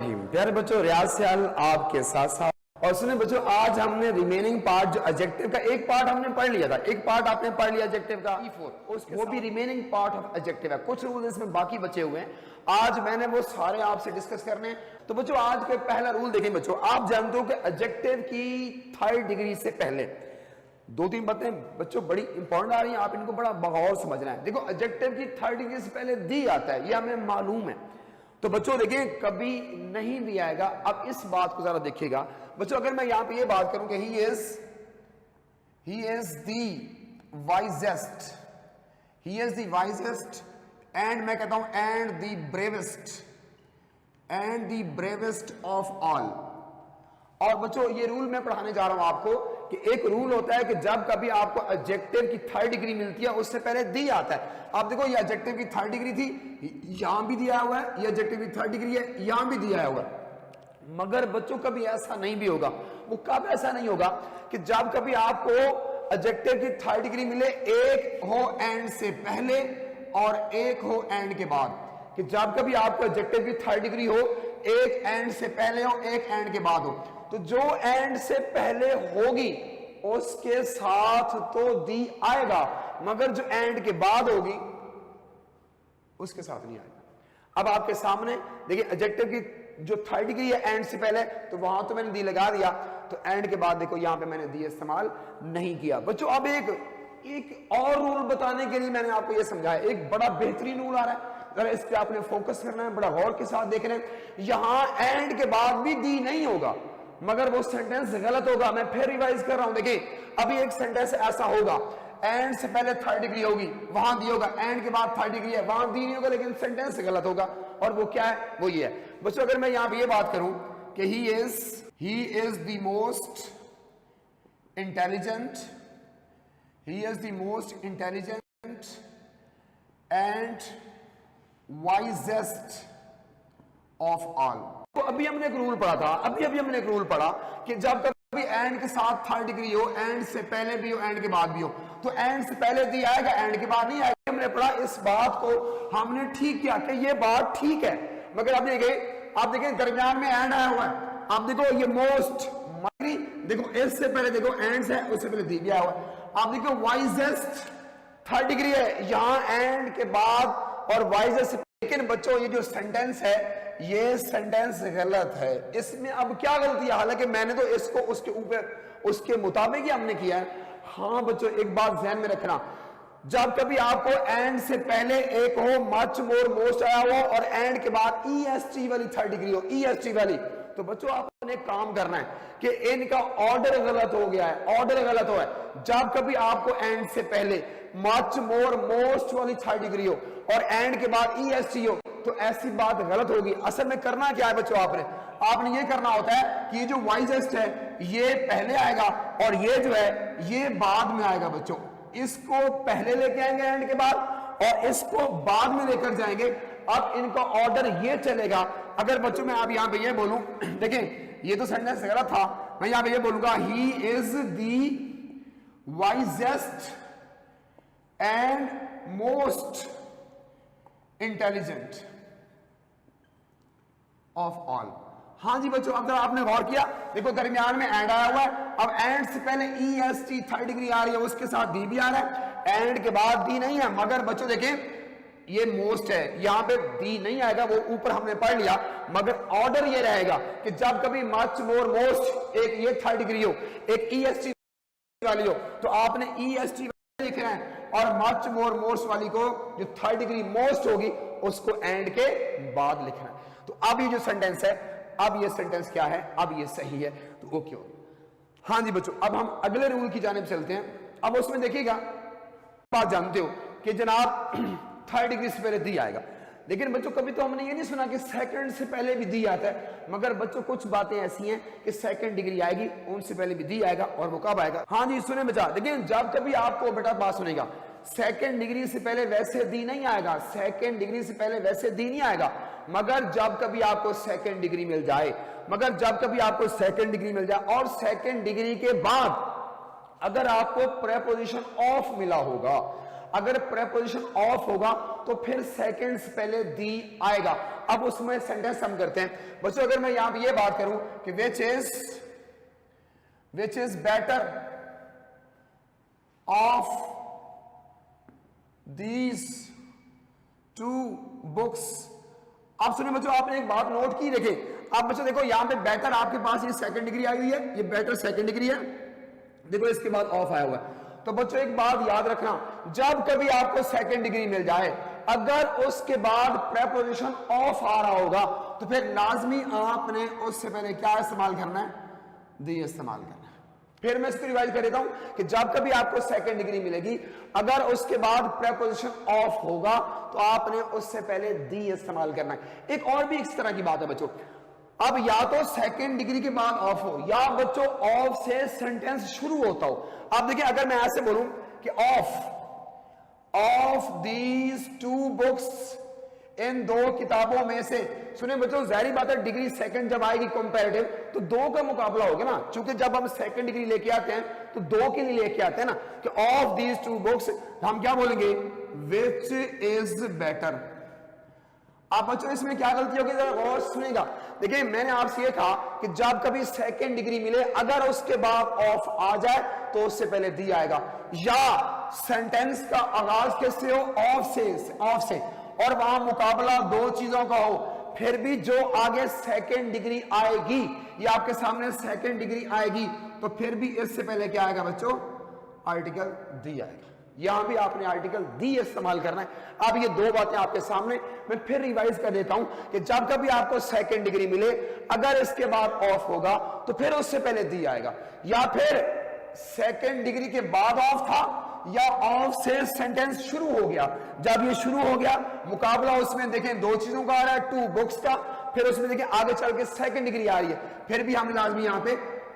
प्यारे बच्चों, रियाज सयाल आपके साथ साथ। और सुने बच्चों, आज हमने रिमेनिंग पार्ट जो एडजेक्टिव का एक पार्ट हमने पढ़ लिया था, एक पार्ट आपने पढ़ लिया एडजेक्टिव का वो भी रिमेनिंग पार्ट ऑफ एडजेक्टिव है। कुछ रूल इसमें बाकी बचे हुए हैं, आज मैंने वो सारे आपसे डिस्कस करने हैं। तो बच्चों आज का पहला रूल देखें बच्चों, आप जानते हो कि एडजेक्टिव की थर्ड डिग्री से पहले दो तीन बातें बच्चों बड़ी इंपॉर्टेंट आ रही हैं, आप इनको बड़ा बगौर समझना है। देखो, एडजेक्टिव की थर्ड डिग्री से पहले दी आता है, ये हमें मालूम है। तो बच्चों देखिए, कभी नहीं भी आएगा। अब इस बात को जरा देखिएगा बच्चों, अगर मैं यहां पे ये बात करूं कि he is the wisest, he is the wisest and मैं कहता हूं and the bravest of all. और बच्चों ये रूल मैं पढ़ाने जा रहा हूं आपको कि एक रूल होता है कि जब कभी आपको एडजेक्टिव की थर्ड डिग्री मिलती है उससे पहले दी आता है। आप देखो, ये एडजेक्टिव की थर्ड डिग्री थी, यहां भी दिया हुआ है, ये एडजेक्टिव की थर्ड डिग्री है, यहां भी दिया हुआ है। मगर बच्चों कभी ऐसा नहीं भी होगा। वो कब ऐसा नहीं होगा कि जब कभी आपको एडजेक्टिव की थर्ड डिग्री मिले, एक हो एंड से पहले और एक हो एंड के बाद। कि जब कभी आपको एडजेक्टिव की थर्ड डिग्री हो, एक एंड से पहले हो, एक एंड के बाद हो। तो जो एंड से पहले होगी उसके साथ तो दी आएगा, मगर जो एंड के बाद होगी उसके साथ नहीं आएगा। अब आपके सामने देखिए, एडजेक्टिव की जो थर्ड डिग्री है एंड से पहले, तो वहां तो मैंने दी लगा दिया, तो एंड के बाद देखो यहां पे मैंने दी इस्तेमाल नहीं किया। बच्चों अब एक और रूल बताने के लिए मैंने आपको यह समझाया, एक बड़ा बेहतरीन रूल आ रहा है, जरा इस पे आपने फोकस करना है, बड़ा गौर के साथ देख रहे हैं। यहां एंड के बाद भी दी नहीं होगा, मगर वो सेंटेंस गलत होगा। मैं फिर रिवाइज कर रहा हूं, देखिए अभी एक सेंटेंस ऐसा होगा, एंड से पहले थर्ड डिग्री होगी, वहां दी होगा, एंड के बाद थर्ड डिग्री है, वहां दी नहीं होगा, लेकिन सेंटेंस गलत होगा। और वो क्या है? वो ये है बच्चों, अगर मैं यहां पे ये बात करूं कि he is the most intelligent, he is the most intelligent and wisest of all. तो अभी हमने एक रूल पढ़ा था, अभी हमने एक रूल पढ़ा कि जब कभी एंड के साथ थर्ड डिग्री हो, एंड से पहले भी हो, एंड के बाद भी हो, तो एंड से पहले दी आएगा, एंड के बाद नहीं आएगा। हमने पढ़ा, इस बात को हमने ठीक किया कि ये बात ठीक है। मगर आप देखिए दरमियान में एंड आया हुआ है। आप देखो ये मोस्ट, देखो इससे पहले देखो एंड है, उससे पहले दी भी आया हुआ है। आप देखो वाइजेस्ट थर्ड डिग्री है, यहां एंड के बाद और वाइजेस्ट। लेकिन बच्चों ये जो सेंटेंस है, ये सेंटेंस गलत है। इसमें अब क्या गलती है? हालांकि मैंने तो इसको उसके ऊपर उसके मुताबिक ही हमने किया है। हाँ बच्चों, एक बात ध्यान में रखना, जब कभी आपको एंड से पहले एक हो मच मोर मोस्ट आया हो और एंड के बाद EST वाली थर्ड डिग्री हो, EST वाली, तो बच्चों आपने एक काम करना है कि इनका ऑर्डर गलत हो गया है, ऑर्डर गलत हुआ है। जब कभी आपको एंड से पहले मच मोर मोस्ट वाली थर्ड डिग्री हो और एंड के बाद EST हो, तो ऐसी बात गलत होगी। असल में करना क्या है बच्चों, आपने ये करना होता है कि ये जो वाइजेस्ट है ये पहले आएगा और ये जो है ये बाद में आएगा। बच्चों इसको पहले लेके आएंगे एंड के बाद, और इसको बाद में लेकर जाएंगे। अब इनका ऑर्डर ये चलेगा। अगर बच्चों मैं आप यहां पे ये बोलूं, देखिए ये तो सेंटेंस गलत था, मैं यहां पे ये बोलूंगा he is the wisest and most intelligent of all. हाँ जी बच्चों, अगर आपने गौर किया, देखो दरमियान में एंड आया हुआ है। अब एंड से पहले EST थर्ड डिग्री आ रही है, उसके साथ दी भी आ रहा है, एंड के बाद दी नहीं है। मगर बच्चों देखें ये मोस्ट है, यहां पे दी नहीं आएगा, वो ऊपर हमने पढ़ लिया। मगर ऑर्डर ये रहेगा कि जब कभी मच मोर मोस्ट, एक ये थर्ड डिग्री हो, एक EST वाली हो, तो आपने EST लिखना है, और मच मोर मोस्ट वाली को जो थर्ड डिग्री मोस्ट होगी उसको एंड के बाद लिखना है। तो अब ये जो सेंटेंस है, अब ये सेंटेंस क्या है, अब ये सही है, तो ओके हो। हाँ जी बच्चों, अब हम अगले रूल की जानिब चलते हैं। अब उसमें देखिएगा, बात जानते हो कि जनाब थर्ड डिग्री से पहले दी आएगा, लेकिन बच्चों कभी तो हमने ये नहीं सुना कि सेकंड से पहले भी दी आता है। मगर बच्चों कुछ बातें ऐसी हैं कि सेकंड डिग्री आएगी, उनसे पहले भी दी आएगा। और वो कब आएगा? हाँ जी सुने बच्चा, लेकिन जब कभी आपको बेटा पास सुनेगा, सेकंड डिग्री से पहले वैसे दी नहीं आएगा, सेकंड डिग्री से पहले वैसे दी नहीं आएगा। मगर जब कभी आपको सेकंड डिग्री मिल जाए, और सेकंड डिग्री के बाद अगर आपको प्रेपोजिशन ऑफ मिला होगा, अगर प्रेपोजिशन ऑफ होगा तो फिर सेकंड से पहले दी आएगा। अब उसमें सेंटेंस हम करते हैं बच्चों। अगर मैं यहां पे ये बात करूं कि which is better of these two books. आप सुनिए बच्चों, आपने एक बात नोट की, देखिए आप बच्चों देखो यहां पे बेटर आपके पास ये सेकंड डिग्री आई हुई है, ये बेटर सेकंड डिग्री है, देखो इसके बाद ऑफ आया हुआ है। तो बच्चों एक बात याद रखना, जब कभी आपको सेकंड डिग्री मिल जाए अगर उसके बाद प्रेपोजिशन ऑफ आ रहा होगा तो फिर लाजमी आपने उससे पहले क्या इस्तेमाल करना है, दी इस्तेमाल करना है। फिर मैं इसको रिवाइज कर देता हूं कि जब कभी आपको सेकंड डिग्री मिलेगी अगर उसके बाद प्रेपोजिशन ऑफ होगा तो आपने उससे पहले दी इस्तेमाल करना है। एक और भी इस तरह की बात है बच्चों, अब या तो सेकंड डिग्री के बाद ऑफ हो या बच्चों ऑफ से सेंटेंस शुरू होता हो। आप देखिए अगर मैं ऐसे बोलूं कि ऑफ दीज टू बुक्स, इन दो किताबों में से, सुनिए बच्चों जाहिर बात है डिग्री सेकंड जब आएगी कंपैरेटिव तो दो का मुकाबला होगा ना, क्योंकि जब हम सेकंड डिग्री लेके आते हैं तो दो के लिए लेके आते हैं ना कि ऑफ दीज टू बुक्स हम क्या बोलेंगे, विच इज बेटर। आप बच्चों इसमें क्या गलती होगी जरा गौर सुनेगा। देखिए मैंने आपसे ये कहा कि जब कभी सेकंड डिग्री मिले अगर उसके बाद ऑफ आ जाए तो उससे पहले दी आएगा, या सेंटेंस का आगाज किससे हो, ऑफ से, और वहां मुकाबला दो चीजों का हो, फिर भी जो आगे सेकंड डिग्री आएगी, ये आपके सामने सेकंड डिग्री आएगी तो फिर भी इससे पहले क्या आएगा बच्चों, आर्टिकल दी आएगा। यहां भी आपने आर्टिकल दी इस्तेमाल करना है। अब ये दो बातें आपके सामने, मैं फिर रिवाइज कर देता हूं कि जब कभी आपको सेकंड डिग्री मिले अगर इसके बाद ऑफ होगा तो फिर उससे पहले दी आएगा, या फिर सेकंड डिग्री के बाद ऑफ था या ऑफ से सेंटेंस शुरू हो गया। जब ये शुरू हो गया मुकाबला उसमें देखें दो चीजों का आ रहा है, टू बुक्स का, फिर उसमें देखें आगे चल के सेकंड डिग्री आ रही है, फिर भी हमने लाजमी यहां पे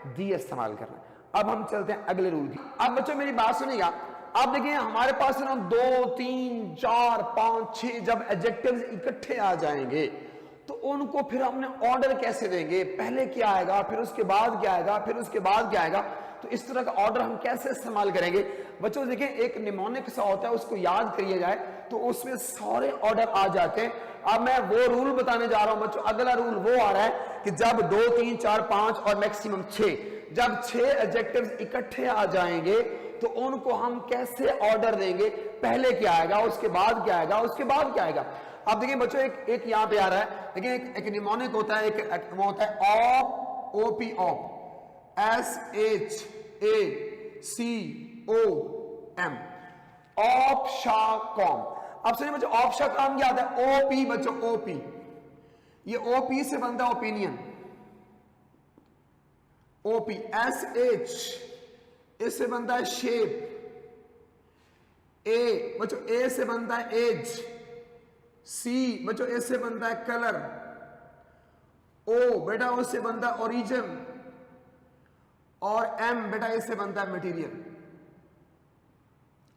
दी इस्तेमाल करना है। अब हम चलते हैं अगले रूल की। अब बच्चों मेरी बात सुनिएगा, आप देखिए हमारे पास ना 2 3 4 5 6 जब एडजेक्टिव्स इकट्ठे आ जाएंगे तो उनको फिर हमने ऑर्डर कैसे देंगे, पहले क्या आएगा फिर उसके बाद क्या आएगा फिर उसके बाद क्या आएगा, तो इस तरह का ऑर्डर हम कैसे इस्तेमाल करेंगे। बच्चों देखिए एक निमोनिक सा होता है, उसको याद करिए जाए तो उसमें सारे ऑर्डर आ जाते हैं। अब मैं वो रूल बताने जा रहा हूं बच्चों। अगला रूल वो आ रहा है कि जब 2 3 4 5 और मैक्सिमम 6, जब 6 एडजेक्टिव्स इकट्ठे आ जाएंगे तो उनको हम कैसे ऑर्डर देंगे, पहले क्या आएगा उसके बाद क्या आएगा उसके बाद क्या आएगा। अब देखिए बच्चों एक यहां पे आ रहा है, देखिए एक निमोनिक होता है, एक वो होता है ऑप, ओपी ऑप, SHACOM, ऑप्शाकॉम। अब सुनिए बच्चों ऑप्शाकॉम क्या होता है, ओपी बच्चों, ओपी, ये ओपी से बनता है ओपिनियन, ओपी, SH इससे बनता है शेप, ए बच्चों ए से बनता है एज, सी बच्चों ए से बनता है कलर, ओ बेटा उससे बनता है ओरिजिन, और एम बेटा इससे बनता है मटेरियल।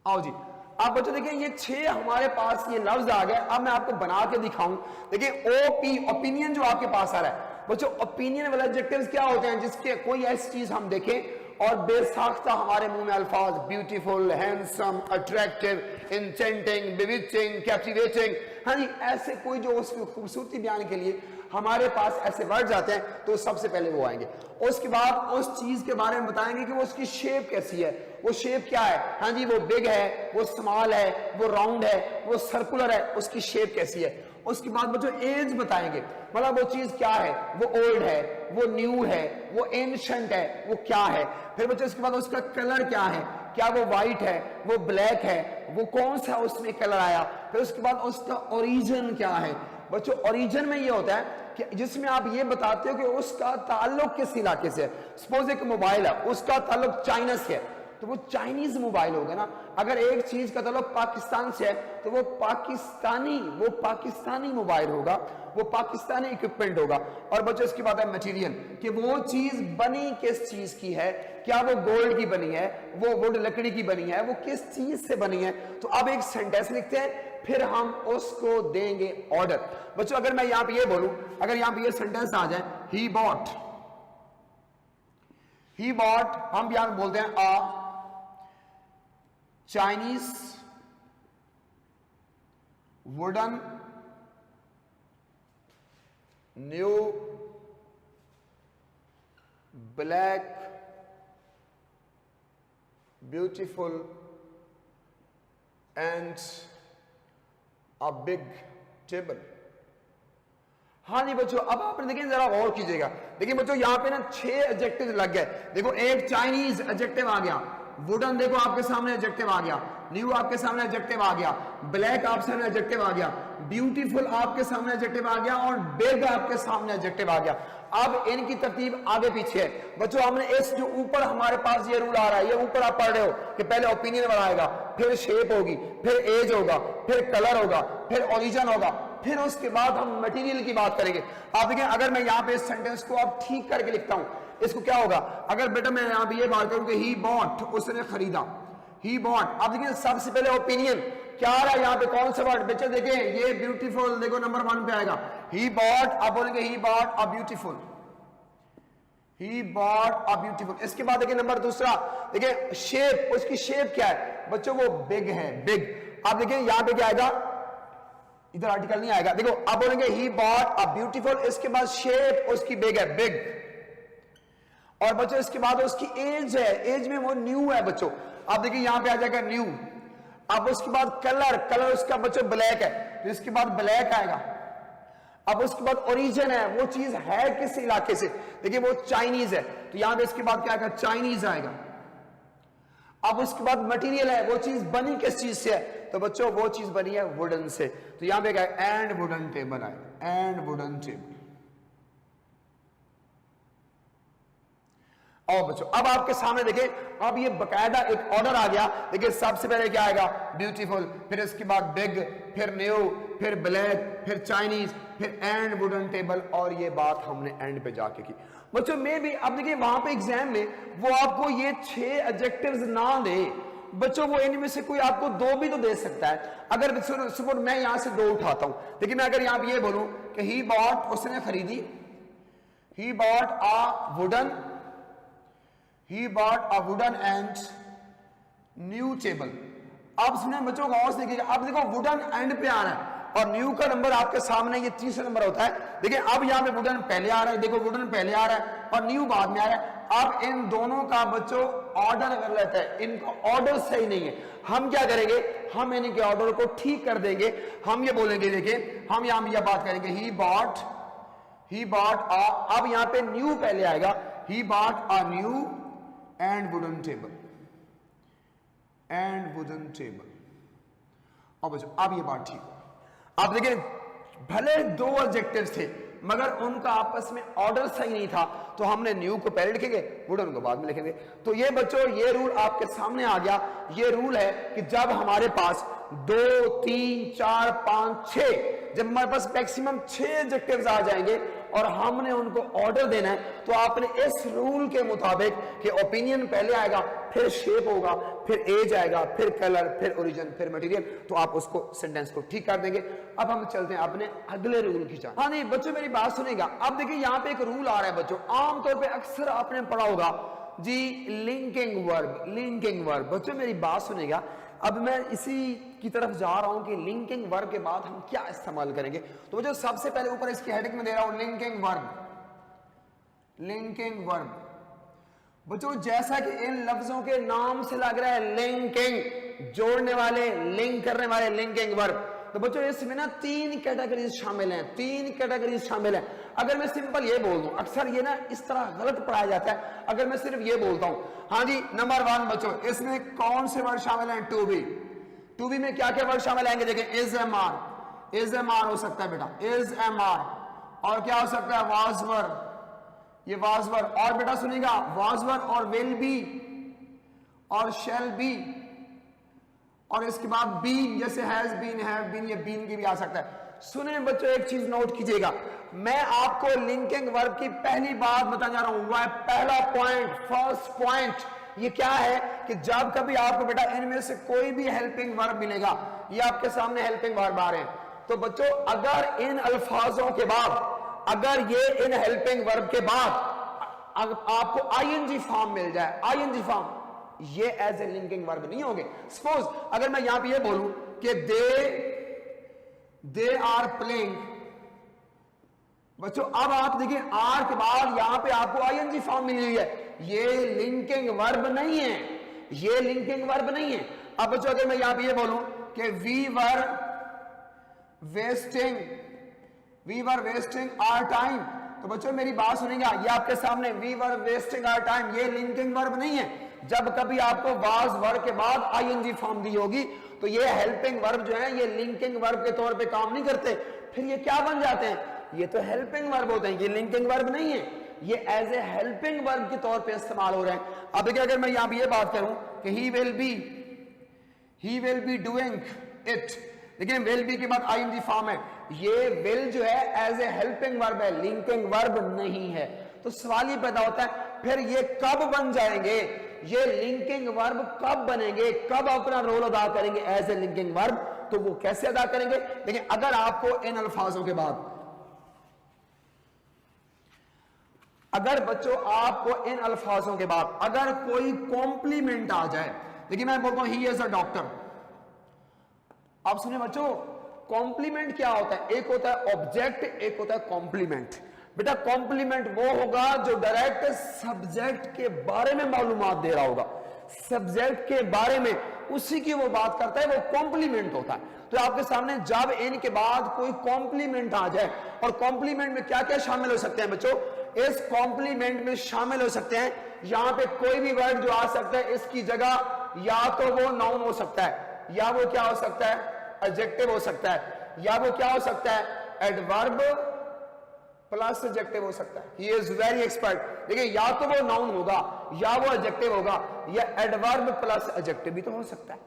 आओ जी, आप बच्चों देखिए ये 6 हमारे पास ये लफ्ज आ गए। अब मैं आपको बना के दिखाऊं, देखिए ओपी ओपिनियन जो आपके पास आ रहा है बच्चों, ओपिनियन वाले एडजेक्टिव्स क्या होते हैं, जिसके कोई ऐसी चीज हम देखें और बेसाख्ता हमारे मुंह में अल्फाज ब्यूटीफुल, हैंडसम, अट्रैक्टिव, इंसेंटिंग, बिविचिंग, कैप्टिवेटिंग, हाँ जी ऐसे कोई जो उसकी खूबसूरती बयान के लिए हमारे पास ऐसे वर्ड्स आते हैं तो सबसे पहले वो आएंगे। उसके बाद उस चीज के बारे में बताएंगे कि वो उसकी शेप कैसी है, वो शेप क्या है, हाँ जी वो बिग है, वो स्मॉल है, वो राउंड है, वो सर्कुलर है, उसकी शेप कैसी है। उसके बाद बच्चों एज बताएंगे, मतलब वो चीज क्या है, वो ओल्ड है, वो न्यू है, वो एंशिएंट है, वो क्या है। फिर बच्चों इसके बाद उसका कलर क्या है, क्या वो व्हाइट है, वो ब्लैक है, वो कौन सा उसमें कलर आया। फिर उसके बाद उसका ओरिजिन क्या है। बच्चों ओरिजिन में ये होता है कि जिसमें आप ये बताते हो कि उसका ताल्लुक किस इलाके से है। सपोज एक मोबाइल है, उसका ताल्लुक चाइना से है तो वो चाइनीज मोबाइल होगा ना। अगर एक चीज का ताल्लुक पाकिस्तान से है तो वो पाकिस्तानी मोबाइल होगा, वो पाकिस्तानी इक्विपमेंट होगा। और बच्चों इसकी बात है मटेरियल, कि वो चीज बनी किस चीज की है, क्या वो गोल्ड की बनी है, वो वुड लकड़ी की बनी है, वो किस चीज से बनी है। तो अब एक सेंटेंस लिखते हैं, फिर हम उसको देंगे ऑर्डर। बच्चों अगर मैं यहां पे ये बोलूं, अगर यहां पे ये सेंटेंस आ जाए, ही बॉट, हम यहां बोलते हैं Chinese wooden, new, black, beautiful and a big table. हाँ जी बच्चों, अब आपने देखिए जरा गौर कीजिएगा। देखिए बच्चों यहां पे ना 6 एडजेक्टिव लग गए। देखो एक चाइनीज एडजेक्टिव आ गया, वुडन देखो आपके सामने एडजेक्टिव आ गया, न्यू आपके सामने एडजेक्टिव आ गया, ब्लैक आपके सामने एडजेक्टिव आ गया, ब्यूटीफुल आपके सामने एडजेक्टिव आ गया और बिग आपके सामने एडजेक्टिव आ गया। अब इनकी तरतीब आगे पीछे है बच्चों। हमने इस जो ऊपर हमारे पास ये रूल आ रहा है, ये ऊपर आप पढ़ रहे हो कि पहले ओपिनियन बनाएगा, फिर शेप होगी, फिर एज होगा, फिर कलर होगा, फिर ओरिजिन होगा, फिर उसके बाद हम मटेरियल की बात करेंगे। आप देखिए अगर मैं यहाँ पे इस सेंटेंस को आप ठीक करके लिखता हूं, इसको क्या होगा, अगर बेटा मैं यहाँ पे ये बात करूं कि ही बॉट, उसने खरीदा, ही बॉट। अब देखिए सबसे पहले ओपिनियन क्या आ रहा है यहाँ पे, कौन सा वर्ड बच्चे देखें, ये ब्यूटीफुल देखो नंबर 1 पे आएगा, ही बॉट। अब बोलेंगे he bought a beautiful, he bought a beautiful. इसके बाद देखिए नंबर दूसरा, देखिए शेप, उसकी शेप क्या है बच्चों, वो बिग है, बिग। अब देखिए यहाँ पे क्या आएगा, इधर आर्टिकल नहीं आएगा, देखो अब बोलेंगे ही बॉट अ ब्यूटीफुल, इसके बाद शेप उसकी बिग है, बिग। और बच्चों इसके बाद उसकी एज है, एज में वो न्यू है बच्चों। अब देखिए यहां पे आ जाएगा न्यू। अब उसके बाद कलर, कलर उसका बच्चों ब्लैक है, तो इसके बाद ब्लैक आएगा। अब उसके बाद ओरिजिन है, वो चीज है किस इलाके से, देखिए वो चाइनीज है, तो यहां पे इसके बाद क्या आएगा, चाइनीज आएगा। अब उसके बाद मटेरियल है, वो चीज बनी किस चीज से है, तो बच्चों वो चीज बनी है वुडन से, तो यहां पे क्या है, एंड वुडन टेबल आएगा, एंड वुडन टेबल। और बच्चों अब आपके सामने देखिए, अब ये बकायदा एक ऑर्डर आ गया। देखिए सबसे पहले क्या आएगा, ब्यूटीफुल, फिर इसके बाद बिग, फिर न्यू, फिर ब्लैक, फिर चाइनीज, फिर एंड वुडन टेबल। और ये बात हमने एंड पे जाके की बच्चों में भी। अब देखिए वहां पे एग्जाम में वो आपको ये 6 एडजेक्टिव्स ना दे बच्चों, वो इनमें से कोई आपको 2 भी तो दे सकता है। अगर सपोज मैं यहां से 2 उठाता हूं, देखिए मैं अगर यहां पे ये बोलूं कि ही बॉट, उसने खरीदी, he bought a wooden, he bought a wooden and new table। अब सुने बच्चों गौर से देखिएगा, अब देखो वुडन एंड पे आ रहा है और न्यू का नंबर आपके सामने ये तीसरा नंबर होता है। देखिए अब यहाँ पे वुडन पहले आ रहा है, देखो वुडन पहले आ रहा है और न्यू बाद में आ रहा है। अब इन दोनों का बच्चों ऑर्डर कर लेता है, इनका ऑर्डर सही नहीं है। हम क्या करेंगे, हम इनके ऑर्डर को ठीक कर देंगे। हम ये बोलेंगे, देखिए हम यहाँ यह बात करेंगे, ही बॉट अ, अब यहाँ पे न्यू पहले आएगा, he bought a new and wooden table, and wooden table. अब बच्चों अब ये बात ठीक है। आप देखिए भले 2 एडजेक्टिव्स थे मगर उनका आपस में ऑर्डर सही नहीं था, तो हमने न्यू को पहले लिखेंगे, वुडन को बाद में लिखेंगे। तो ये बच्चों ये रूल आपके सामने आ गया। ये रूल है कि जब हमारे पास 2, 3, 4, 5, 6, जब हमारे पास मैक्सिमम 6 एडजेक्टिव्स आ जाएंगे और हमने उनको ऑर्डर देना है, तो आपने इस रूल के मुताबिक कि ओपिनियन पहले आएगा, फिर शेप होगा, फिर एज आएगा, फिर कलर, फिर ओरिजिन, फिर मटेरियल, तो आप उसको सेंटेंस को ठीक कर देंगे। अब हम चलते हैं अपने अगले रूल की जान। हाँ नहीं बच्चों मेरी बात सुनेगा। अब देखिए यहाँ पे एक रूल आ रहा है बच्चों, आमतौर पे अक्सर आपने पढ़ा होगा जी, लिंकिंग वर्ब, लिंकिंग वर्ब। बच्चों मेरी बात सुनेगा, अब मैं इसी की तरफ जा रहा हूं कि लिंकिंग वर्ब के बाद हम क्या इस्तेमाल करेंगे। तो मुझे सबसे पहले ऊपर इसकी हेडिंग में दे रहा हूं लिंकिंग वर्ब, लिंकिंग वर्ब। बच्चों जैसा कि इन लफ्जों के नाम से लग रहा है लिंकिंग, जोड़ने वाले, लिंक करने वाले, लिंकिंग वर्ब। तो बच्चों इसमें ना 3 कैटेगरीज शामिल हैं, 3 कैटेगरीज शामिल हैं। अगर मैं सिंपल ये बोल दूं, अक्सर ये ना इस तरह गलत पढ़ाया जाता है, अगर मैं सिर्फ ये बोलता हूं, हाँ जी नंबर 1 बच्चों इसमें कौन से वर्ड शामिल हैं, टू बी। टू बी में क्या क्या वर्ड शामिल आएंगे, देखिए is am are, is am are हो सकता है बेटा, इज एम आर, और क्या हो सकता है, वाज वर, ये वाज वर, और बेटा सुनिएगा वाज वर और विल बी और शैल बी, और इसके बाद बीन, जैसे हैज बीन, हैव बीन, ये बीन की भी आ सकता है। सुने बच्चों एक चीज नोट कीजिएगा, मैं आपको लिंकिंग वर्ब की पहली बात बताने जा रहा हूं, वह पहला पॉइंट, फर्स्ट पॉइंट ये क्या है कि जब कभी आपको बेटा इनमें से कोई भी हेल्पिंग वर्ब मिलेगा, ये आपके सामने हेल्पिंग वर्ब आ रहे हैं, तो बच्चों अगर इन अल्फाजों के बाद, अगर ये इन हेल्पिंग वर्ब के बाद आपको आईएनजी फॉर्म मिल जाए, आईएनजी फॉर्म, ये एज ए लिंकिंग वर्ब नहीं होंगे। सपोज अगर मैं यहां पे ये बोलूं कि दे दे आर प्लेइंग। बच्चों अब आप देखिए आर के बाद यहां पे आपको आईएनजी फॉर्म मिली हुई है, ये लिंकिंग वर्ब नहीं है, ये लिंकिंग वर्ब नहीं है। अब बच्चों अगर मैं यहां पे ये बोलूं कि we were wasting our time, तो बच्चों मेरी बात सुनेगा, ये आपके सामने we were wasting our time, ये लिंकिंग वर्ब नहीं है। जब कभी आपको वाज वर्ब के बाद आईएनजी फॉर्म दी होगी तो ये हेल्पिंग वर्ब जो है ये लिंकिंग वर्ब के तौर पे काम नहीं करते, फिर ये क्या बन जाते हैं, ये तो हेल्पिंग वर्ब होते हैं, ये लिंकिंग वर्ब नहीं है, ये एज ए हेल्पिंग वर्ब के तौर पे इस्तेमाल हो रहे हैं। अब देखिए अगर मैं यहां पे ये बात करूं कि he will be doing it, देखिए विल बी के बाद आईएनजी फॉर्म है, ये विल जो है एज ए हेल्पिंग वर्ब है, लिंकिंग वर्ब नहीं है। तो सवाल ये पैदा होता है फिर ये कब बन जाएंगे, ये लिंकिंग वर्ब कब बनेंगे, कब अपना रोल अदा करेंगे एज ए लिंकिंग वर्ब, तो वो कैसे अदा करेंगे। देखिए अगर आपको इन अल्फाजों के बाद, अगर बच्चों आपको इन अल्फाजों के बाद अगर कोई कॉम्प्लीमेंट आ जाए, देखिए मैं बोलता हूं ही इज अ डॉक्टर, आप सुनिए बच्चों कॉम्प्लीमेंट क्या होता है, एक होता है ऑब्जेक्ट, एक होता है कॉम्प्लीमेंट। बेटा कॉम्प्लीमेंट वो होगा जो डायरेक्ट सब्जेक्ट के बारे में मालूमात दे रहा होगा, सब्जेक्ट के बारे में उसी की वो बात करता है, वो कॉम्प्लीमेंट होता है। तो आपके सामने जब इन के बाद कोई कॉम्प्लीमेंट आ जाए, और कॉम्प्लीमेंट में क्या क्या शामिल हो सकते हैं बच्चों, इस कॉम्प्लीमेंट में शामिल हो सकते हैं यहां पे कोई भी वर्ड जो आ सकता है इसकी जगह, या तो वो नाउन हो सकता है, या वो क्या हो सकता है एडजेक्टिव हो सकता है, या वो क्या हो सकता है एडवर्ब प्लस एडजेक्टिव हो सकता है। ही इज वेरी एक्सपर्ट, देखिए या तो वो नाउन होगा, या वो एडजेक्टिव होगा, या एडवर्ब प्लस एडजेक्टिव भी तो हो सकता है।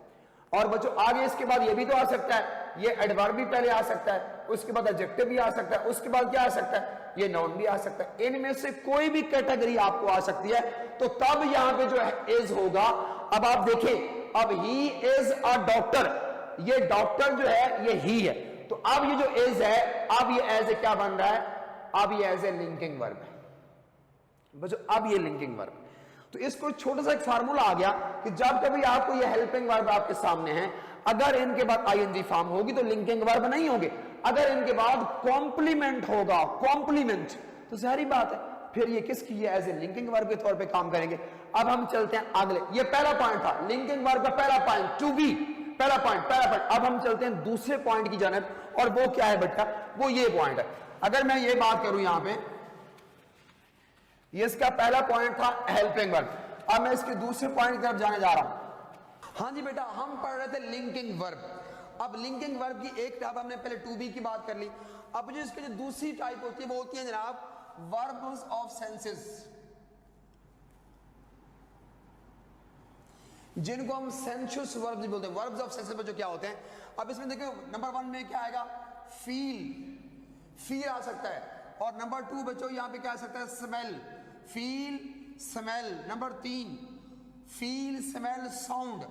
और बच्चों आगे इसके बाद ये भी तो आ सकता है, ये एडवर्ब भी पहले आ सकता है, उसके बाद एडजेक्टिव भी आ सकता है, उसके बाद क्या आ सकता है, ये नाउन भी आ सकता है। इनमें से कोई भी कैटेगरी आपको आ सकती है, तो तब यहां पे जो है इज होगा। अब आप देखें, अब ही इज अ डॉक्टर, ये डॉक्टर जो है ये ही है, तो अब ये जो इज है अब ये एज ए क्या बन रहा है, अब ये एज ए लिंकिंग वर्ब है बच्चों, अब ये लिंकिंग वर्ब। तो इसको छोटा सा एक फार्मूला आ गया कि जब कभी आपको ये हेल्पिंग वर्ब आपके सामने है, अगर इनके बाद आईएनजी फॉर्म होगी तो लिंकिंग वर्ब नहीं होंगे, अगर इनके बाद कॉम्प्लीमेंट होगा, कॉम्प्लीमेंट, तो सारी बात है फिर ये किसकी है एज ए लिंकिंग वर्ब के तौर पे काम करेंगे। अब हम चलते हैं अगले, ये पहला पॉइंट था लिंकिंग वर्ब का पहला पॉइंट, टू बी, पहला पॉइंट। अब हम चलते हैं दूसरे पॉइंट की जानिब, और वो क्या है बेटा, वो ये पॉइंट है। अगर मैं ये बात करूं यहां पे, ये इसका पहला पॉइंट था हेल्पिंग वर्ब, अब मैं इसके दूसरे पॉइंट की तरफ जाने जा रहा हूं। हाँ जी बेटा, हम पढ़ रहे थे लिंकिंग वर्ब। अब लिंकिंग वर्ब की एक टाइप हमने पहले टू बी की बात कर ली, अब जो इसकी जो दूसरी टाइप होती है वो होती है जनाब वर्ब्स ऑफ सेंसेस, जिनको हम सेंसुअस वर्ब्स बोलते हैं। वर्ब्स ऑफ सेंसेस बच्चों क्या होते हैं, अब इसमें देखो नंबर 1 में क्या आएगा, फील आ सकता है, और नंबर 2 बच्चों यहां पे क्या आ सकता है, smell, feel smell. Number 3 feel smell sound.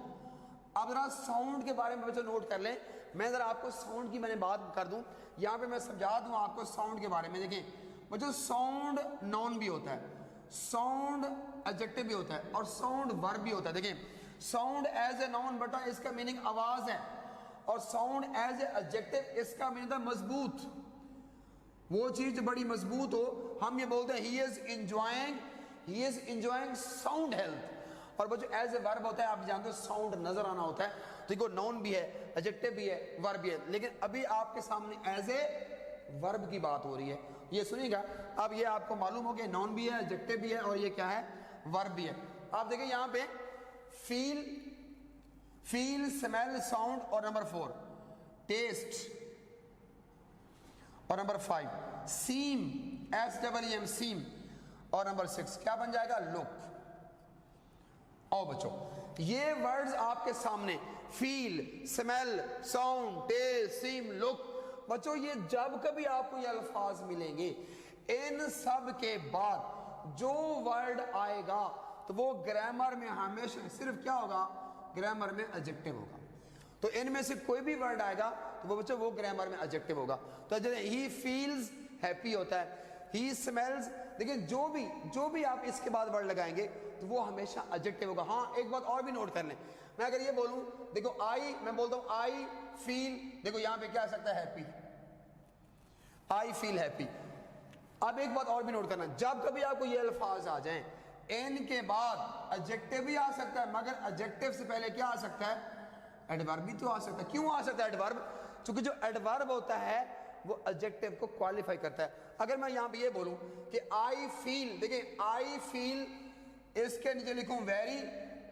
अब जरा साउंड के बारे में बच्चों नोट कर लें, मैं जरा आपको साउंड की मैंने बात कर दूं, यहां पे मैं समझा दूं आपको साउंड के बारे में। देखें बच्चों साउंड नाउन भी होता है, साउंड एडजेक्टिव भी होता है, और साउंड वर्ब भी होता है। देखें साउंड एज ए नाउन बेटा इसका मीनिंग आवाज है, और साउंड एज ए एडजेक्टिव इसका मीनिंग मजबूत, वो चीज बड़ी मजबूत हो, हम ये बोलते हैं he is enjoying sound health. और बच्चों एज ए वर्ब होता है, आप जानते हो साउंड नजर आना होता है, तो देखो नाउन भी है, एडजेक्टिव भी है, वर्ब भी है, लेकिन अभी आपके सामने एज ए वर्ब की बात हो रही है, ये सुनिएगा। अब ये आपको मालूम हो गया नाउन भी है, एडजेक्टिव भी है, और ये क्या है वर्ब भी है। आप देखिए यहां पे फील स्मेल साउंड, और नंबर 4 टेस्ट, और नंबर 5 सीम, SEEM सीम, और नंबर 6 क्या बन जाएगा, लुक। आओ बच्चों ये वर्ड्स आपके सामने फील स्मेल साउंड टेस्ट सीम लुक, बच्चों ये जब कभी आपको ये अल्फाज मिलेंगे, इन सब के बाद जो वर्ड आएगा तो वो ग्रामर में हमेशा सिर्फ क्या होगा, ग्रामर में एडजेक्टिव होगा। तो इनमें से कोई भी वर्ड आएगा तो वो बच्चों वो ग्रामर में एडजेक्टिव होगा। तो जैसे ही फील्स हैप्पी होता है, ही स्मेल्स, देखिए जो भी आप इसके बाद वर्ड लगाएंगे तो वो हमेशा एडजेक्टिव होगा। हाँ एक बात और भी नोट कर लें, मैं अगर ये बोलूं, देखो आई, मैं बोलता हूं आई फील, देखो यहां पे क्या आ सकता है, हैप्पी, आई फील हैप्पी। अब एक बात और भी नोट करना, जब कभी आपको ये अल्फाज आ जाएं एन के बाद एडजेक्टिव भी आ सकता है, मगर एडजेक्टिव से पहले क्या आ सकता है, एडवर्ब भी तो आ सकता है। क्यों आ सकता है एडवर्ब? क्योंकि जो एडवर्ब होता है वो एडजेक्टिव को क्वालिफाई करता है। अगर मैं यहां पे ये बोलूं कि आई फील, देखिए आई फील, इसके नीचे लिखूं वेरी,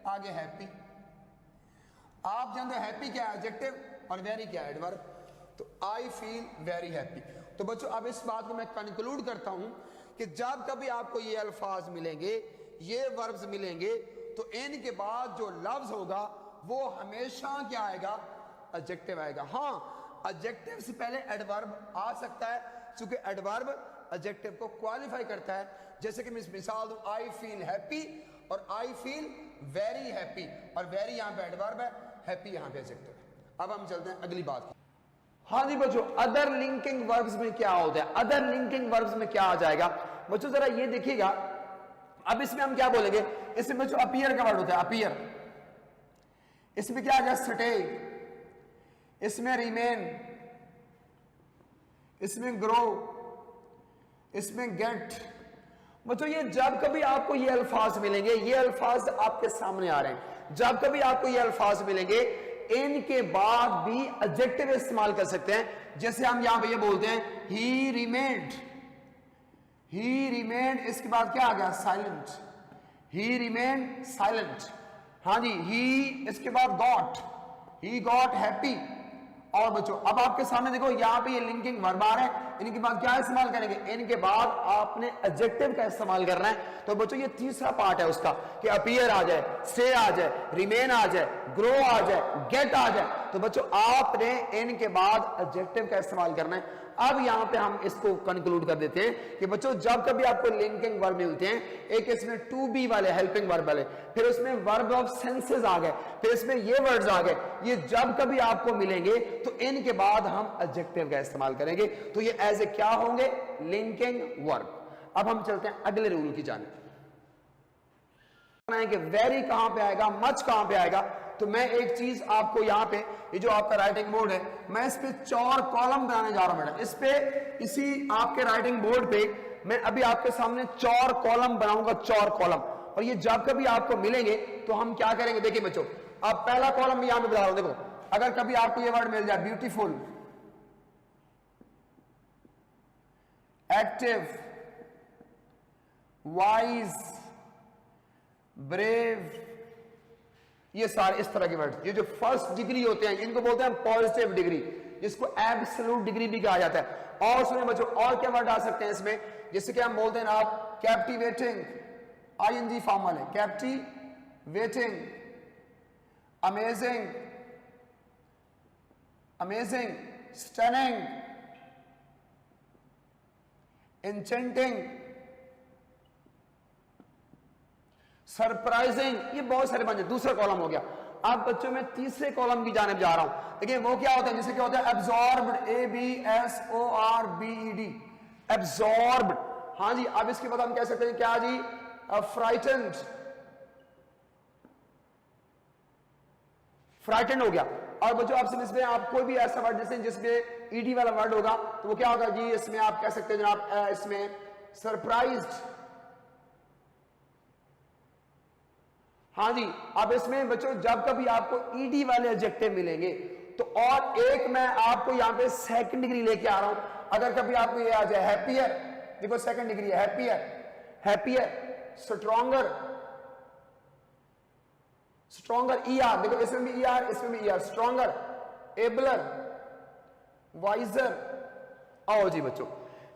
आगे हैप्पी। आप जानते हो हैप्पी क्या है, एडजेक्टिव, और वेरी क्या है, एडवर्ब। तो आई फील वेरी हैप्पी। तो बच्चों अब इस बात को मैं कंक्लूड करता हूं कि जब कभी आपको ये अल्फाज मिलेंगे, ये वर्ब्स मिलेंगे, तो इनके बाद जो लफ्ज होगा वो हमेशा क्या आएगा, एडजेक्टिव आएगा। हाँ, एडजेक्टिव से पहले एडवर्ब आ सकता है, क्योंकि एडवर्ब एडजेक्टिव को क्वालिफाई करता है। जैसे कि मैं मिसाल दूं, आई फील हैप्पी और आई फील वेरी हैप्पी, और वेरी यहां पे एडवर्ब है, हैप्पी यहां पे एडजेक्टिव है। अब हम चलते हैं अगली बात की। हाँ जी बच्चों, अदर लिंकिंग वर्ब्स में क्या होता है, अदर लिंकिंग वर्ब्स में क्या आ जाएगा बच्चों, जरा ये देखिएगा। अब इसमें हम क्या बोलेंगे, इसमें बच्चों अपीयर का वर्ड होता है, अपीयर। इसमें क्या आ गया, स्टे, इसमें रिमेन, इसमें ग्रो, इसमें गेट। बच्चों ये जब कभी आपको ये अल्फाज मिलेंगे, ये अल्फाज आपके सामने आ रहे हैं, जब कभी आपको ये अल्फाज मिलेंगे, इनके बाद भी एडजेक्टिव इस्तेमाल कर सकते हैं। जैसे हम यहां पे ये बोलते हैं ही रिमेन्ड, ही रिमेन्ड, इसके बाद क्या आ गया, साइलेंट, ही रिमेन्ड साइलेंट। हाँ जी, ही, इसके बाद गॉट, ही गॉट हैप्पी। और बच्चों अब आपके सामने देखो यहाँ पे ये लिंकिंग वर्ब आ रहे हैं, इनके बाद क्या इस्तेमाल करेंगे, इनके बाद आपने एडजेक्टिव का इस्तेमाल करना है। तो बच्चों ये तीसरा पार्ट है उसका कि अपीयर आ जाए, स्टे आ जाए, रिमेन आ जाए, ग्रो आ जाए, गेट आ जाए। तो बच्चों आपने इनके बाद एडजेक्टिव का इस्तेमाल करना है। अब यहां पे हम इसको कंक्लूड कर देते हैं कि बच्चों जब कभी आपको लिंकिंग वर्ब मिलते हैं, एक इसमें टू बी वाले, हेल्पिंग वर्ब वाले, फिर उसमें वर्ब ऑफ सेंसेस आ गए, फिर इसमें ये वर्ड्स आ गए, ये जब कभी आपको मिलेंगे तो इनके बाद हम एडजेक्टिव का इस्तेमाल करेंगे। तो ये एज ए क्या होंगे, लिंकिंग वर्ब। अब हम चलते हैं अगले रूल की जानिब कि वेरी कहां पे आएगा, मच कहां पे आएगा। तो मैं एक चीज आपको यहां पे, ये जो आपका राइटिंग बोर्ड है, मैं इस पे 4 कॉलम बनाने जा रहा हूं बेटा। इस पे, इसी आपके राइटिंग बोर्ड पे मैं अभी आपके सामने 4 कॉलम बनाऊंगा, 4 कॉलम। और ये जब कभी आपको मिलेंगे तो हम क्या करेंगे, देखिए बच्चों अब पहला कॉलम मैं यहां पे बता रहा हूं। देखो अगर कभी आपको ये वर्ड मिल जाए, ब्यूटीफुल, एक्टिव, वाइज, ब्रेव, ये सारे इस तरह के वर्ड, ये जो फर्स्ट डिग्री होते हैं इनको बोलते हैं पॉजिटिव डिग्री, जिसको एब्सोल्यूट डिग्री भी कहा जाता है। और सुनिए बच्चों और क्या वर्ड आ सकते हैं इसमें, जैसे कि हम बोलते हैं ना आप कैप्टिवेटिंग, आईएनजी फॉर्म वाले, captivating, amazing, amazing, stunning, enchanting, surprising, ये बहुत सारे बन। दूसरा कॉलम हो गया। अब बच्चों में तीसरे कॉलम की जानिब जा रहा हूं। देखिए वो क्या होता है, जिसे क्या होता है, एब्जॉर्ब्ड, ABSORBED, एब्जॉर्ब्ड। हाँ जी, अब इसके बाद हम कह सकते हैं क्या जी, फ्राइटेंड, फ्राइटेंड हो गया। और बच्चों आपसे इसमें आप कोई भी ऐसा वर्ड जैसे जिसमें ईडी वाला वर्ड होगा तो वो क्या होगा जी, इसमें आप कह सकते हैं जनाब, इसमें सरप्राइज्ड। हाँ जी, अब इसमें बच्चों जब कभी आपको ईडी वाले एडजेक्टिव मिलेंगे तो, और एक मैं आपको यहां पे सेकंड डिग्री लेके आ रहा हूं। अगर कभी आपको ये आ जाए हैप्पियर, देखो सेकंड डिग्री है, happier, happier, stronger, stronger, ER, देखो इसमें भी ER, इसमें भी ER, स्ट्रॉन्गर, एबलर, वाइजर। आओ जी बच्चों,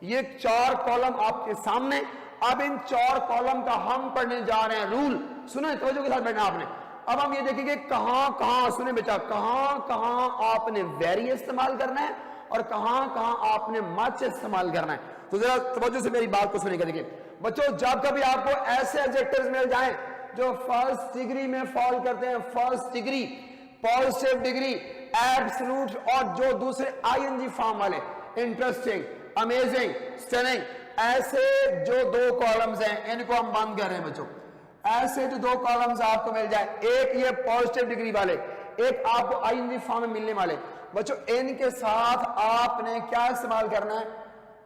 ये 4 कॉलम आपके सामने। अब इन 4 कॉलम का हम पढ़ने जा रहे हैं रूल। सुने तवज्जो के साथ बैठना आपने। अब हम ये देखेंगे कहां कहां, सुने बेटा, कहां कहां आपने वेरी इस्तेमाल करना है और कहां कहां आपने मच इस्तेमाल करना है। तो जरा तवज्जो से मेरी बात को सुनिएगा। देखिए बच्चों जब कभी आपको ऐसे एडजेक्टिव्स मिल जाएं जो फर्स्ट डिग्री में फॉल करते हैं, first degree, positive degree, absolute, और जो दूसरे आईएनजी फॉर्म वाले, इंटरेस्टिंग, अमेजिंग, स्टनिंग, ऐसे जो 2 कॉलम्स हैं इनको हम बंद कर रहे हैं बच्चों। ऐसे जो 2 कॉलम्स आपको मिल जाए, एक ये पॉजिटिव डिग्री वाले, एक आपको आईएनजी फॉर्म में मिलने वाले, बच्चों इन के साथ आपने क्या इस्तेमाल करना है,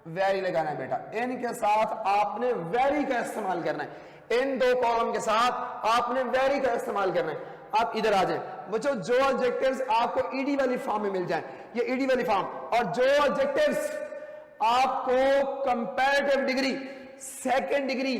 वेरी लगाना है बेटा। इन के साथ आपने वेरी का इस्तेमाल करना है, इन दो कॉलम के साथ आपने वेरी का इस्तेमाल करना है। आप इधर आ जाए बच्चों, जो एडजेक्टिव्स आपको ईडी वाली फॉर्म में मिल जाए, ये ईडी वाली फॉर्म, और जो एडजेक्टिव्स आपको comparative degree, second degree,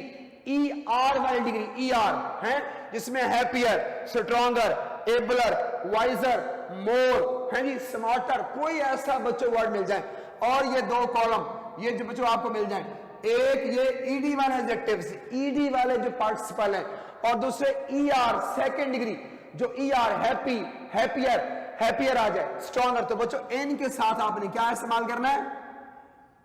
E R वाली डिग्री, ई आर है, जिसमें हैप्पियर, स्ट्रॉन्गर, एबलर, वाइजर, मोर है जी, स्मार्टर, कोई ऐसा बच्चों वर्ड मिल जाए, और ये दो कॉलम ये जो बच्चों आपको मिल जाए, एक ये ईडी वाले एडजेक्टिव्स, ईडी वाले जो पार्टिसिपल हैं, और दूसरे ई आर सेकंड डिग्री, जो E R happy, happier, happier आ जाए, स्ट्रॉन्गर। तो बच्चों इनके साथ आपने क्या इस्तेमाल करना है,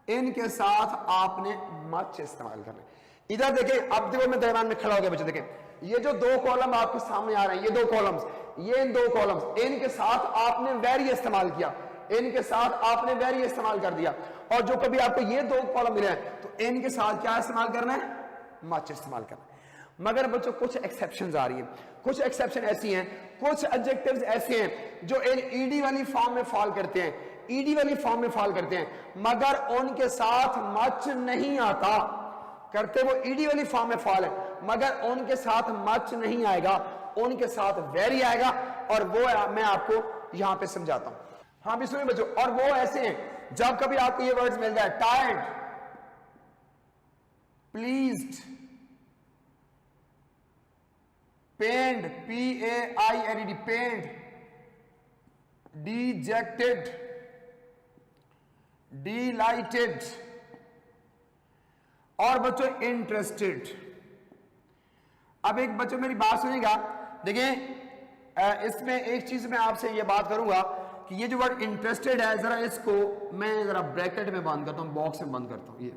इनके साथ आपने मच इस्तेमाल करना है। इधर देखिए, अब देखो मैं दरम्यान में खड़ा हो गया बच्चों, देखिए ये जो दो कॉलम आपके सामने आ रहे हैं, ये दो कॉलम्स, ये इन दो कॉलम्स, इनके साथ आपने वेरी इस्तेमाल किया, इनके साथ आपने वेरी इस्तेमाल कर दिया, और जो कभी आपको ये दो कॉलम मिले हैं तो इनके साथ क्या इस्तेमाल करना है, मच इस्तेमाल करना है। मगर बच्चों कुछ एक्सेप्शंस आ रही हैं, कुछ एक्सेप्शन ऐसी हैं, कुछ एडजेक्टिव्स ऐसे हैं जो इन ईडी वाली फॉर्म में फॉल करते हैं, ईडी वाली फॉर्म में फॉल करते हैं, मगर उनके साथ मच नहीं आता, करते वो ईडी वाली फॉर्म में फॉल है, मगर उनके साथ मच नहीं आएगा, उनके साथ वेरी आएगा, और वो मैं आपको यहां पे समझाता हूं। हाँ भी सुनिए बच्चों, और वो ऐसे हैं जब कभी आपको ये वर्ड्स मिल जाए, tired, pleased, pained, PAINED, pained, dejected, delighted, और बच्चों इंटरेस्टेड। अब एक बच्चों मेरी बात सुनिएगा, देखिए इसमें एक चीज मैं आपसे ये बात करूंगा कि ये जो वर्ड इंटरेस्टेड है, जरा इसको मैं जरा ब्रैकेट में बंद करता हूं, बॉक्स में बंद करता हूं। ये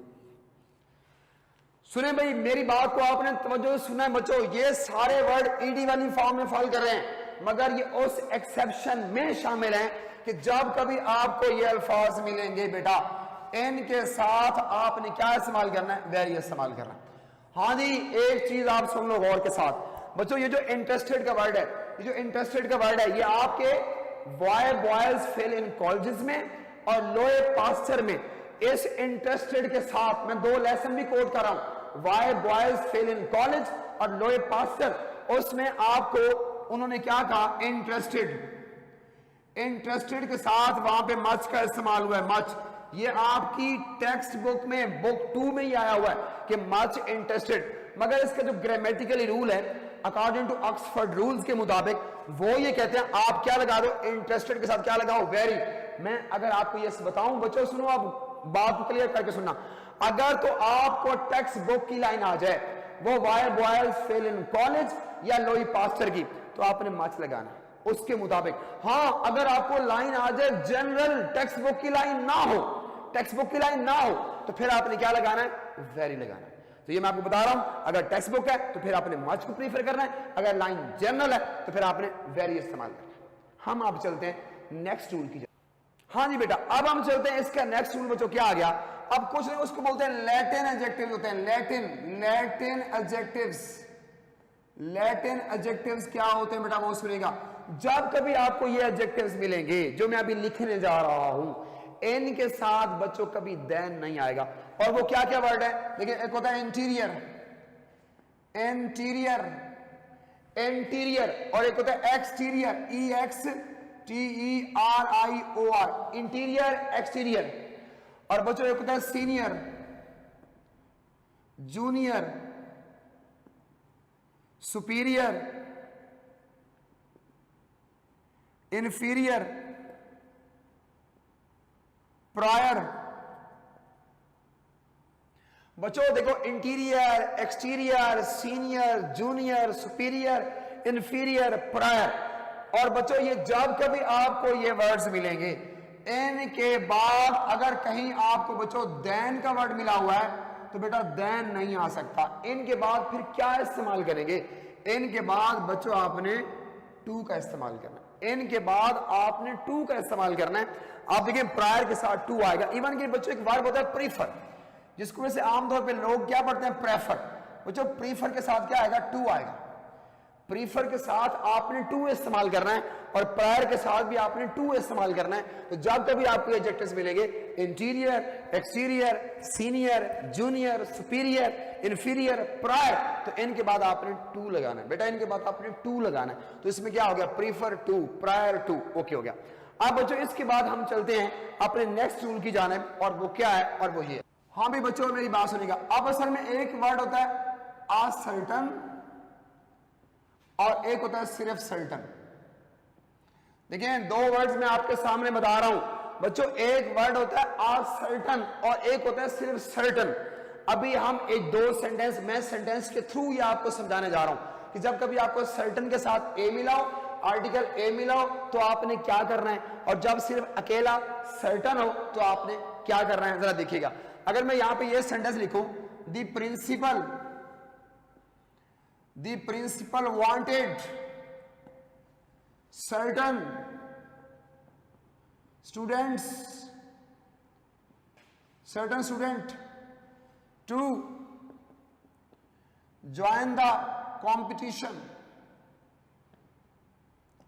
सुने भाई, मेरी बात को आपने तवज्जो से सुना है बच्चों, ये सारे वर्ड ईडी वाली फॉर्म में फॉल कर रहे हैं, मगर ये उस एक्सेप्शन में शामिल हैं कि जब कभी आपको ये अल्फाज मिलेंगे बेटा, इनके साथ आपने क्या इस्तेमाल करना है, वेरी इस्तेमाल करना है। हाँ जी, एक चीज आप सुन लो गौर के साथ बच्चों, ये जो इंटरेस्टेड का वर्ड है, ये जो इंटरेस्टेड का वर्ड है, ये आपके वाई बॉयज फेल इन कॉलेजेस में और लोए पास्चर में, इस इंटरेस्टेड के साथ मैं दो लेसन भी कोट कर रहा हूं, why boys fail in college और लोए पास्चर, उसमें आपको उन्होंने क्या कहा, इंटरेस्टेड, इंटरेस्टेड के साथ वहां पे मच का इस्तेमाल हुआ है, मच। ये आपकी टेक्स्ट बुक में, बुक 2 में ही आया हुआ है कि मच इंटरेस्टेड, मगर इसका जो ग्रामेटिकली रूल है अकॉर्डिंग टू ऑक्सफोर्ड रूल्स के मुताबिक, वो ये कहते हैं आप क्या लगा दो, इंटरेस्टेड के साथ क्या लगाओ, वेरी। मैं अगर आपको ये बताऊं बच्चों, सुनो आप बात को क्लियर करके सुनना, अगर तो आपको टेक्स्ट बुक की लाइन आ जाए वो why boys fail in college या लोई पास्टर की, तो आपने मच लगाना है उसके मुताबिक। हाँ, अगर आपको लाइन आ जाए जनरल, टेक्स्ट बुक की लाइन ना हो, टेक्स्ट बुक की लाइन ना हो, तो फिर आपने क्या लगाना है, वेरी लगाना है। तो ये मैं आपको बता रहा हूं, अगर टेक्स्ट बुक है तो फिर आपने मच को प्रीफर करना है, अगर लाइन जनरल है तो फिर आपने वेरी इस्तेमाल करना है। हम आप चलते हैं नेक्स्ट रूल की। हाँ जी बेटा, अब हम चलते हैं इसका नेक्स्ट रूल बच्चों, क्या आ गया, अब कुछ नहीं, उसको बोलते हैं लैटिन एडजेक्टिव्स होते हैं, लैटिन एडजेक्टिव्स। लैटिन एडजेक्टिव्स क्या होते हैं बेटा, वो सुनेगा। जब कभी आपको ये एडजेक्टिव्स मिलेंगे जो मैं अभी लिखने जा रहा हूं, इनके साथ बच्चों कभी देन नहीं आएगा, और वो क्या क्या वर्ड है, देखिए एक होता है इंटीरियर, इंटीरियर, इंटीरियर, और एक होता है एक्सटीरियर, EXTERIOR, इंटीरियर, एक्सटीरियर, और बच्चों एक होता है senior, junior, superior, inferior, prior. बच्चों देखो, interior, exterior, senior, junior, superior, inferior, prior, और बच्चों ये जब कभी आपको ये वर्ड्स मिलेंगे, इनके बाद अगर कहीं आपको बच्चों देन का वर्ड मिला हुआ है तो बेटा देन नहीं आ सकता। इनके बाद फिर क्या इस्तेमाल करेंगे, इनके बाद बच्चों आपने टू का इस्तेमाल करना है, इनके बाद आपने टू का इस्तेमाल करना है। आप देखिए प्रायर के साथ टू आएगा। इवन कि बच्चों एक वर्ब होता है प्रीफर, जिसको वैसे आमतौर पे लोग क्या पढ़ते हैं, प्रेफर। बच्चों प्रीफर के साथ क्या आएगा, टू आएगा। प्रीफर के साथ आपने टू इस्तेमाल करना है और प्रायर के साथ भी आपने टू इस्तेमाल करना है। तो जब कभी आपको एडजेक्टिव्स मिलेंगे interior, exterior, senior, junior, superior, inferior, prior, तो इनके बाद आपने टू लगाना है बेटा, इनके बाद आपने टू लगाना है। तो इसमें क्या हो गया, prefer to, prior to, okay हो गया। अब बच्चों इसके बाद हम चलते हैं अपने नेक्स्ट रूल की जानिब, और वो क्या है, और वो ये। हाँ भी बच्चों मेरी बात सुनिएगा। अब असल में एक वर्ड होता है आ सर्टन और एक होता है सिर्फ सर्टन। देखिए दो वर्ड्स मैं आपके सामने बता रहा हूं बच्चों, एक वर्ड होता है आ सर्टन और एक होता है सिर्फ सर्टन। अभी हम एक दो सेंटेंस, मैं सेंटेंस के थ्रू ये आपको समझाने जा रहा हूं कि जब कभी आपको सर्टन के साथ ए मिला हो, आर्टिकल ए मिला हो, तो आपने क्या करना है, और जब सिर्फ अकेला सर्टन हो तो आपने क्या करना है, जरा देखिएगा। अगर मैं यहां पे ये सेंटेंस लिखूं, the principal wanted certain student to join the competition.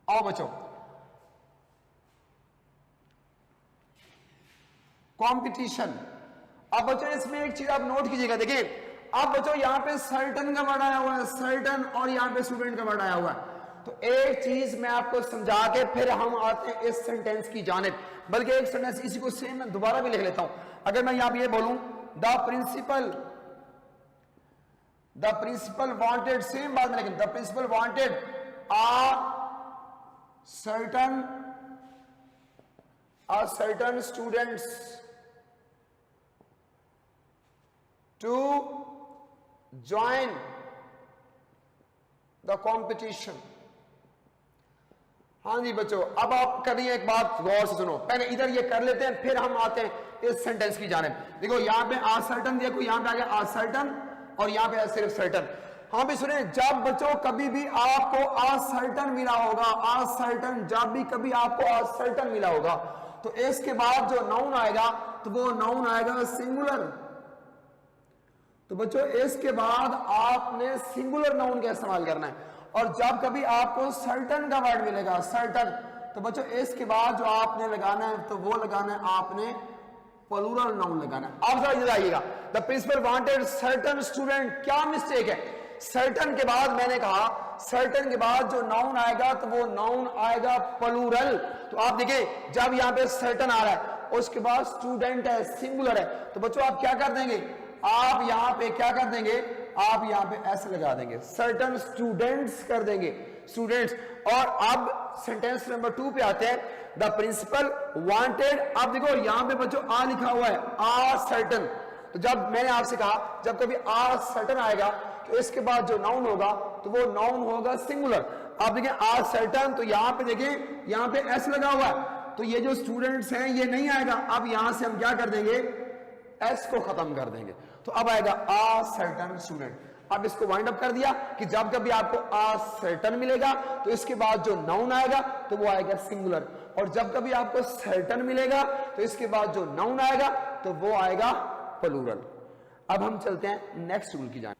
आओ बच्चों, कॉम्पिटिशन। अब बच्चों इसमें एक चीज आप नोट कीजिएगा, देखिए अब बच्चों यहां पे सर्टन का वर्ड आया हुआ है, सर्टन, और यहां पे स्टूडेंट का वर्ड आया हुआ है। तो एक चीज मैं आपको समझा के फिर हम आते हैं इस सेंटेंस की जानिब, बल्कि एक सेंटेंस इसी को सेम मैं दोबारा भी लिख लेता हूं। अगर मैं यहां पे ये बोलूं द प्रिंसिपल वांटेड, सेम बात में, लेकिन the principal wanted certain students to join the competition। हाँ जी बच्चों, अब आप करिए एक बात गौर से सुनो, पहले इधर ये कर लेते हैं फिर हम आते हैं इस सेंटेंस की जानिब। देखो यहां पे आ सर्टन, देखो यहां पे आ गया आ सर्टन और यहां पे सिर्फ सर्टन। हाँ भी सुने, जब बच्चों कभी भी आपको आ सर्टन मिला होगा, आ सर्टन, जब भी कभी आपको आ सर्टन मिला होगा, तो इसके बाद जो नाउन आएगा तो वो नाउन आएगा सिंगुलर। तो बच्चों इसके बाद आपने सिंगुलर नाउन का इस्तेमाल करना है। और जब कभी आपको सर्टन का वर्ड मिलेगा, सर्टन, तो बच्चों इसके बाद जो आपने लगाना है तो वो लगाना है आपने प्लूरल नाउन लगाना है। आप जरा आइएगा, the principal wanted certain student, क्या मिस्टेक है, सर्टन के बाद मैंने कहा सर्टन के बाद जो नाउन आएगा तो वो नाउन आएगा प्लूरल। तो आप देखिए जब यहां पे सर्टन आ रहा है उसके बाद स्टूडेंट है, सिंगुलर है, तो बच्चों आप क्या कर देंगे, आप यहां पे क्या कर देंगे, आप यहां पे ऐसे लगा देंगे, सर्टन स्टूडेंट्स कर देंगे, स्टूडेंट्स। और अब सेंटेंस नंबर 2 पे आते हैं, द प्रिंसिपल वांटेड। अब देखो यहां पे बच्चों आ लिखा हुआ है, आ सर्टन। तो जब मैंने आपसे कहा जब कभी आ सर्टन आएगा तो इसके बाद जो नाउन होगा तो वो नाउन होगा सिंगुलर। आप देखिए आ सर्टन, तो यहां पे देखिए यहां पे एस लगा हुआ है, तो ये जो स्टूडेंट्स हैं ये नहीं आएगा। अब यहां से हम क्या कर देंगे, एस को खत्म कर देंगे, तो अब आएगा आ सर्टन स्टूडेंट। अब इसको वाइंड अप कर दिया कि जब कभी आपको आ सर्टन मिलेगा तो इसके बाद जो नाउन आएगा तो वो आएगा सिंगुलर, और जब कभी आपको सर्टन मिलेगा तो इसके बाद जो नाउन आएगा तो वो आएगा प्लूरल। अब हम चलते हैं नेक्स्ट रूल की जानिब।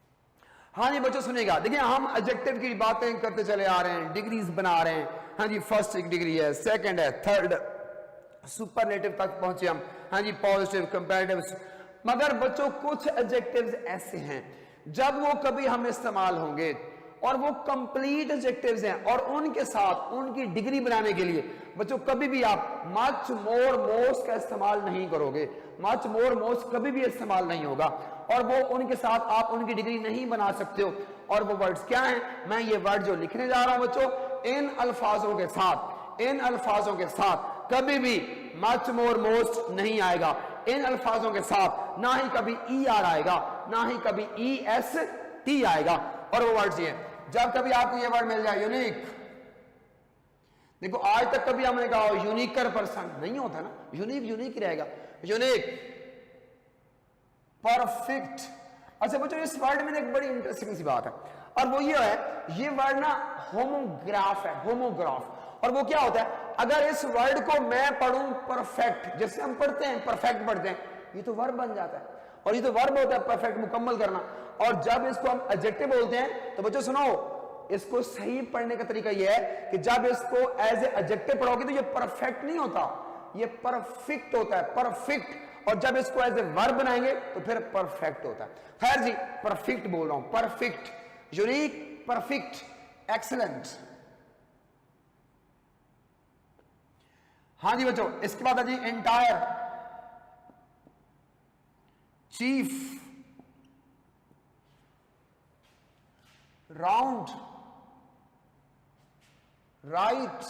हाँ जी बच्चों सुनिएगा, देखिए हम एडजेक्टिव की बातें करते चले आ रहे हैं, डिग्रीज बना रहे हैं। हाँ जी, फर्स्ट एक डिग्री है, सेकंड है, थर्ड, सुपरलेटिव तक पहुंचे हम। हाँ जी, पॉजिटिव, कंपैरेटिव। मगर बच्चों कुछ एडजेक्टिव्स ऐसे हैं जब वो कभी हम इस्तेमाल होंगे और वो कंप्लीट एडजेक्टिव्स हैं, और उनके साथ उनकी डिग्री बनाने के लिए बच्चों कभी भी आप मच, मोर, मोस्ट का इस्तेमाल नहीं करोगे। मच, मोर, मोस्ट कभी भी इस्तेमाल नहीं होगा, और वो उनके साथ आप उनकी डिग्री नहीं बना सकते हो। और वो वर्ड्स क्या हैं, मैं ये वर्ड जो लिखने जा रहा हूं बच्चों, इन अल्फाजों के साथ कभी भी मच, मोर, मोस्ट नहीं आएगा। इन अल्फाजों के साथ ना ही कभी ई आर आएगा, ना ही कभी ई एस टी आएगा। और वो वर्ड्स ये, जब कभी आपको ये वर्ड मिल जाए यूनिक, देखो आज तक कभी हमने कहा यूनिकर पर्सन नहीं होता ना, यूनिक यूनिक ही रहेगा, यूनिक, परफेक्ट। अच्छा बच्चों इस वर्ड में एक बड़ी इंटरेस्टिंग सी बात है, और वो ये है, ये वर्ड ना होमोग्राफ है, होमोग्राफ। और वो क्या होता है, अगर इस वर्ड को मैं पढ़ूं परफेक्ट, जैसे हम पढ़ते हैं परफेक्ट पढ़ते हैं, ये तो वर्ब बन जाता है, और ये तो वर्ब होता है परफेक्ट, मुकम्मल करना। और जब इसको हम एडजेक्टिव बोलते हैं तो बच्चों सुनो, इसको सही पढ़ने का तरीका यह है कि जब इसको एज ए एडजेक्टिव पढ़ोगे तो ये परफेक्ट नहीं होता, ये परफेक्ट होता है, परफेक्ट। और जब इसको एज ए वर्ब बनाएंगे तो फिर परफेक्ट होता है। खैर जी, परफेक्ट बोल रहा हूं, परफेक्ट, यूनिक, परफेक्ट, एक्सीलेंट। हाँ जी बच्चों, इसके बाद है जी entire, chief, round, right,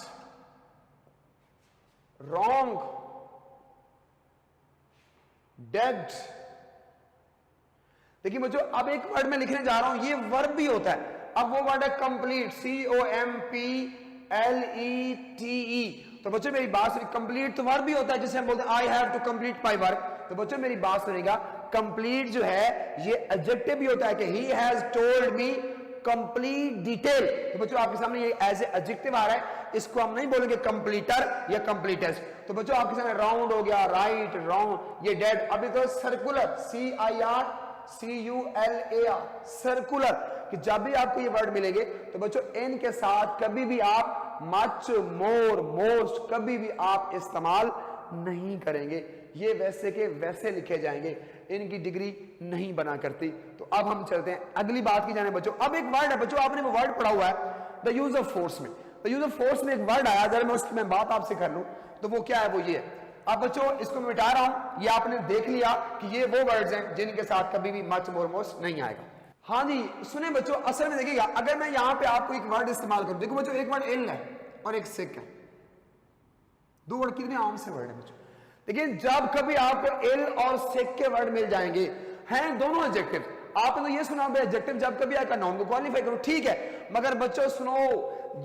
wrong, dead. देखिए बच्चों, अब एक वर्ड में लिखने जा रहा हूं, ये वर्ब भी होता है। अब वो वर्ड है कंप्लीट, COMPLETE। तो बच्चों मेरी बात सुनिए, कंप्लीट तो वर्ब भी होता है, जिसे हम बोलते हैं I have to complete my work. तो बच्चों मेरी बात सुनिएगा, कंप्लीट जो है ये एडजेक्टिव भी होता है कि he has told me complete detail. तो बच्चों आपके सामने ये एज ए एडजेक्टिव आ रहा है, इसको हम नहीं बोलेंगे कंप्लीटर या कंप्लीटेस्ट। तो बच्चों आपके सामने राउंड हो गया, राइट, रॉन्ग, ये डेड। अभी तो सर्कुलर, CIRCULAR, सर्कुलर, कि जब भी आपको ये वर्ड मिलेंगे तो बच्चों इनके साथ कभी भी आप मच, मोर, मोस्ट कभी भी आप इस्तेमाल नहीं करेंगे, ये वैसे के वैसे लिखे जाएंगे, इनकी डिग्री नहीं बना करती। तो अब हम चलते हैं अगली बात की जाने बच्चों। अब एक वर्ड है बच्चों, आपने वो वर्ड पढ़ा हुआ है द यूज ऑफ फोर्स में। द यूज ऑफ फोर्स में एक वर्ड आया, अगर मैं उसकी मैं बात आपसे कर लूं तो वो क्या है, वो ये है। अब बच्चों इसको मैं मिटा रहा हूं, ये आपने देख लिया कि ये वो वर्ड्स हैं जिनके साथ कभी भी मच, मोर, मोस्ट नहीं आएगा। हाँ जी सुने बच्चों, असल में देखिएगा, अगर मैं यहां पे आपको एक वर्ड इस्तेमाल करूं, देखो बच्चों एक वर्ड इल है और एक सिक है, दो वर्ड कितने आम से वर्ड है बच्चों। लेकिन जब कभी आपको इल और सिक के वर्ड मिल जाएंगे, हैं दोनों एडजेक्टिव, आपने तो ये सुना एडजेक्टिव जब कभी आएगा नाउन को क्वालिफाई करो, ठीक है, मगर बच्चों सुनो,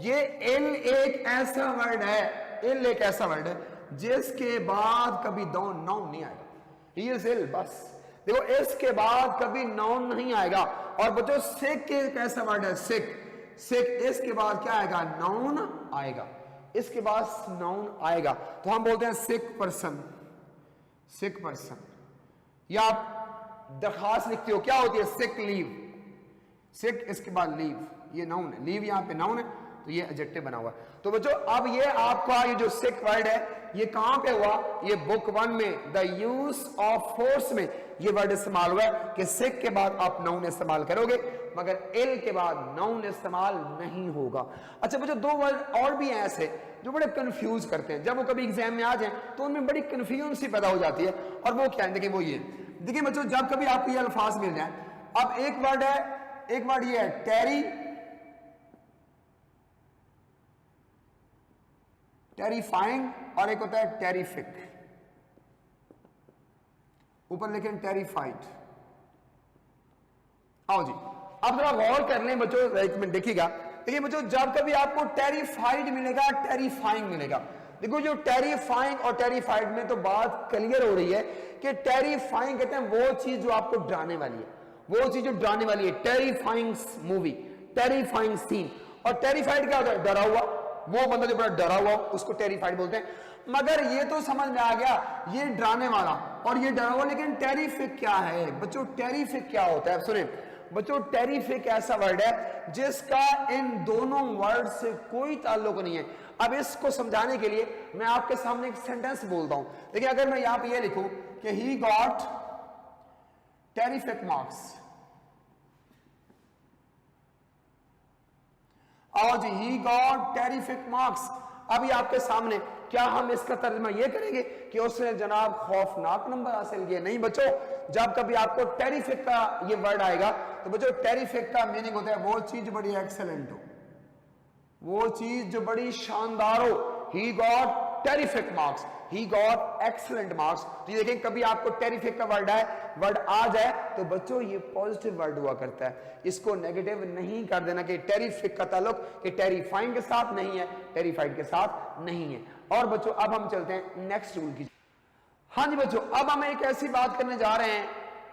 ये इल एक ऐसा वर्ड है, इल एक ऐसा वर्ड है जिसके बाद कभी नाउन नहीं आएगा। ही इज इल, बस देखो इसके बाद कभी नाउन नहीं आएगा। और बच्चों सिक एक ऐसा वर्ड है, सिक, सिक, इसके बाद क्या आएगा, नाउन आएगा, इसके बाद नाउन आएगा। तो हम बोलते हैं सिक पर्सन, सिक पर्सन। या आप दरखास्त लिखते हो, क्या होती है, सिक लीव, सिक इसके बाद लीव, ये नाउन है, लीव यहां पे नाउन है, तो ये एडजेक्टिव बना हुआ है। तो बच्चों अब ये आपका ये जो सिक वर्ड है ये कहां पे हुआ, ये बुक 1 में द यूज ऑफ फोर्स में ये वर्ड इस्तेमाल हुआ है कि सिक के बाद आप नाउन इस्तेमाल करोगे, मगर इल के बाद नाउन इस्तेमाल नहीं होगा। अच्छा बच्चों दो वर्ड और भी हैं ऐसे जो बड़े कंफ्यूज करते हैं, जब वो कभी एग्जाम में आ जाए तो उनमें बड़ी कंफ्यूजन सी पैदा हो जाती है। और वो क्या है, देखिए वो ये, देखिए बच्चों जब कभी आपको ये अल्फाज मिल जाए, अब एक वर्ड है, एक वर्ड ये है टेरी, टेरिफाइंग, और एक होता है टेरिफिक, ऊपर लिखें टेरिफाइड। आओ जी अब जरा गौर कर लें बच्चों, एक मिनट देखिएगा, देखिए बच्चों जब कभी आपको टेरिफाइड मिलेगा, टेरिफाइंग मिलेगा, देखो जो टेरिफाइंग और टेरिफाइड में तो बात क्लियर हो रही है कि टेरिफाइंग कहते हैं वो चीज जो आपको डराने वाली है, वो चीज जो डराने वाली है, टेरिफाइंग मूवी, टेरिफाइंग सीन। और टेरिफाइड क्या होता है, डरा हुआ, वो बंदा जो बड़ा डरा हुआ उसको टेरिफाइड बोलते हैं। मगर ये तो समझ में आ गया ये डराने वाला और ये डरा हुआ, लेकिन टेरिफिक क्या है बच्चों, टेरिफिक क्या होता है, सुने बच्चों, टेरिफिक ऐसा वर्ड है जिसका इन दोनों वर्ड से कोई ताल्लुक नहीं है। अब इसको समझाने के लिए मैं आपके सामने एक सेंटेंस बोलता हूं, देखिए अगर मैं यहां पे ये लिखूं कि ही गॉट टेरिफिक मार्क्स, और जी ही गॉट टेरिफिक मार्क्स, अभी आपके सामने, क्या हम इसका तर्जुमा ये करेंगे कि उसने जनाब खौफनाक नंबर हासिल किए? नहीं बच्चों, जब कभी आपको टेरिफिक का ये वर्ड आएगा तो बच्चों टेरिफिक का मीनिंग होता है वो चीज बड़ी एक्सेलेंट हो, वो चीज जो बड़ी शानदार हो। He got terrific marks, he got excellent marks. तो ये देखें कभी आपको टेरिफिक का वर्ड आ जाए तो बच्चों ये पॉजिटिव वर्ड हुआ करता है, इसको नेगेटिव नहीं कर देना कि टेरिफिक का ताल्लुक कि टेरिफाइंग के साथ नहीं है, टेरिफाइड के साथ नहीं है। और बच्चों अब हम चलते हैं नेक्स्ट रूल की। हाँ जी बच्चों, अब हम एक ऐसी बात करने जा रहे हैं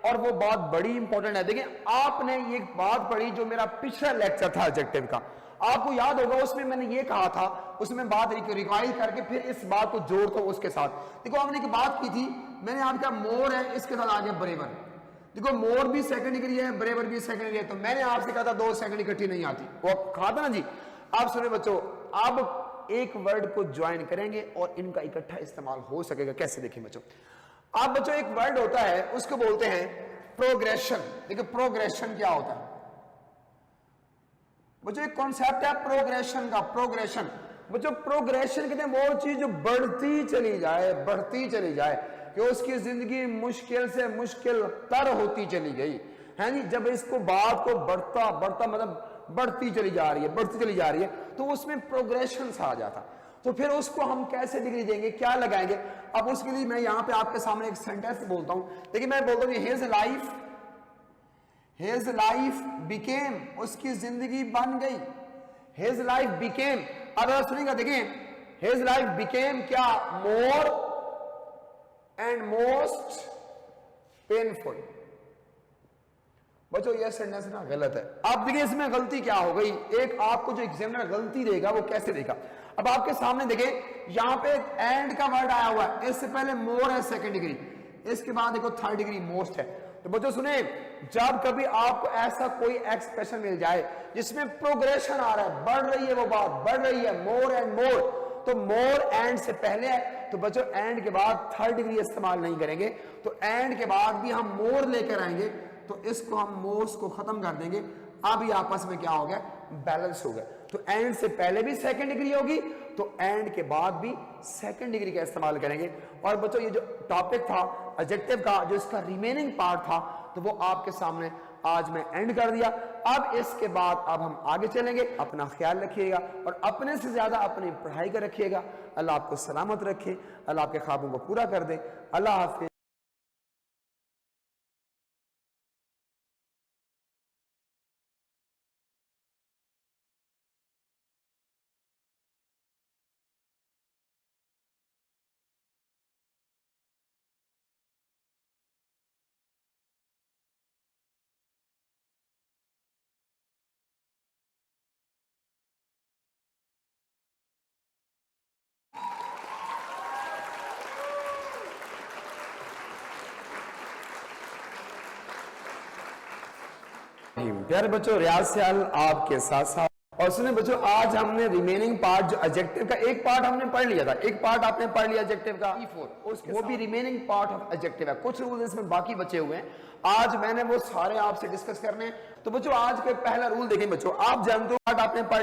और वो बात बड़ी इंपॉर्टेंट है। देखिए आपने ये बात पढ़ी जो मेरा पिछला लेक्चर था एडजेक्टिव का, आपको याद होगा उसमें मैंने ये कहा था, उसमें बात रिवाइज करके फिर इस बात को जोड़ता हूं उसके साथ। देखो हमने एक बात की थी, मैंने आपका मोर है इसके साथ आ गया बरेबर। देखो मोर भी सेकंड डिग्री है, बराबर भी सेकंड डिग्री है, तो मैंने आपसे कहा था दो सेकंड इकट्ठी नहीं आती, वो कहा था ना जी। आप सुने बच्चों, अब एक वर्ड को ज्वाइन करेंगे और इनका इकट्ठा इस्तेमाल हो सकेगा। कैसे देखें बच्चों, आप बच्चों एक वर्ड होता है उसको बोलते हैं प्रोग्रेशन। देखिए प्रोग्रेशन क्या होता है बच्चों, एक कॉन्सेप्ट है प्रोग्रेशन का। प्रोग्रेशन बच्चों, प्रोग्रेशन कहते हैं वो चीज जो बढ़ती चली जाए, बढ़ती चली जाए, कि उसकी जिंदगी मुश्किल से मुश्किल तर होती चली गई है जी। जब इसको बात को बढ़ता बढ़ता मतलब बढ़ती चली जा रही है, बढ़ती चली जा रही है, तो उसमें प्रोग्रेशन आ जाता। तो फिर उसको हम कैसे डिग्री देंगे, क्या लगाएंगे? अब उसके लिए मैं यहां पे आपके सामने एक सेंटेंस बोलता हूं। देखिए मैं बोलता हूं हिज लाइफ बिकेम, उसकी जिंदगी बन गई। हिज लाइफ बिकेम, अब सुनिएगा, देखिए हिज लाइफ बिकेम क्या, मोर एंड मोस्ट पेनफुल। बच्चों यह सेंटेंस ना गलत है। अब देखिए इसमें गलती क्या हो गई, एक आपको जो एग्जामिनर गलती देगा वो कैसे देगा। अब आपके सामने देखिए यहां पे एंड का वर्ड आया हुआ है, इससे पहले मोर है सेकंड डिग्री, इसके बाद देखो थर्ड डिग्री मोस्ट है। तो बच्चों सुने, जब कभी आपको ऐसा कोई एक्सप्रेशन मिल जाए जिसमें प्रोग्रेशन आ रहा है, बढ़ रही है वो बात, बढ़ रही है, मोर एंड मोर, तो मोर एंड से पहले है, तो बच्चों एंड के बाद थर्ड डिग्री इस्तेमाल नहीं करेंगे, तो एंड के बाद भी हम मोर लेकर आएंगे, तो इसको हम मोर्स को खत्म कर देंगे। अब ये आपस में क्या हो गया, बैलेंस हो गया। तो एंड से पहले भी सेकंड डिग्री होगी, तो एंड के बाद भी सेकंड डिग्री का इस्तेमाल करेंगे। और बच्चों ये जो टॉपिक था एडजेक्टिव का, जो इसका रिमेनिंग पार्ट था, तो वो आपके सामने आज मैं एंड कर दिया। अब इसके बाद अब हम आगे चलेंगे। अपना ख्याल रखिएगा और अपने से ज्यादा अपनी पढ़ाई का रखिएगा। अल्लाह आपको सलामत रखे, अल्लाह आपके ख्वाबों को पूरा कर दे। अल्लाह हाफिज। प्यारे बच्चों, रियाज सयाल आपके साथ साथ। और सुने बच्चों, आज हमने रिमेनिंग पार्ट जो एडजेक्टिव का, एक पार्ट हमने पढ़ लिया था, एक पार्ट आपने पढ़ लिया एडजेक्टिव का, वो भी रिमेनिंग पार्ट ऑफ एडजेक्टिव है। कुछ रूल इसमें बाकी बचे हुए हैं, आज मैंने वो सारे आपसे डिस्कस करने हैं। तो बच्चों आज के पहला रूल देखें बच्चों, आप जानते हो पार्ट आपने पढ़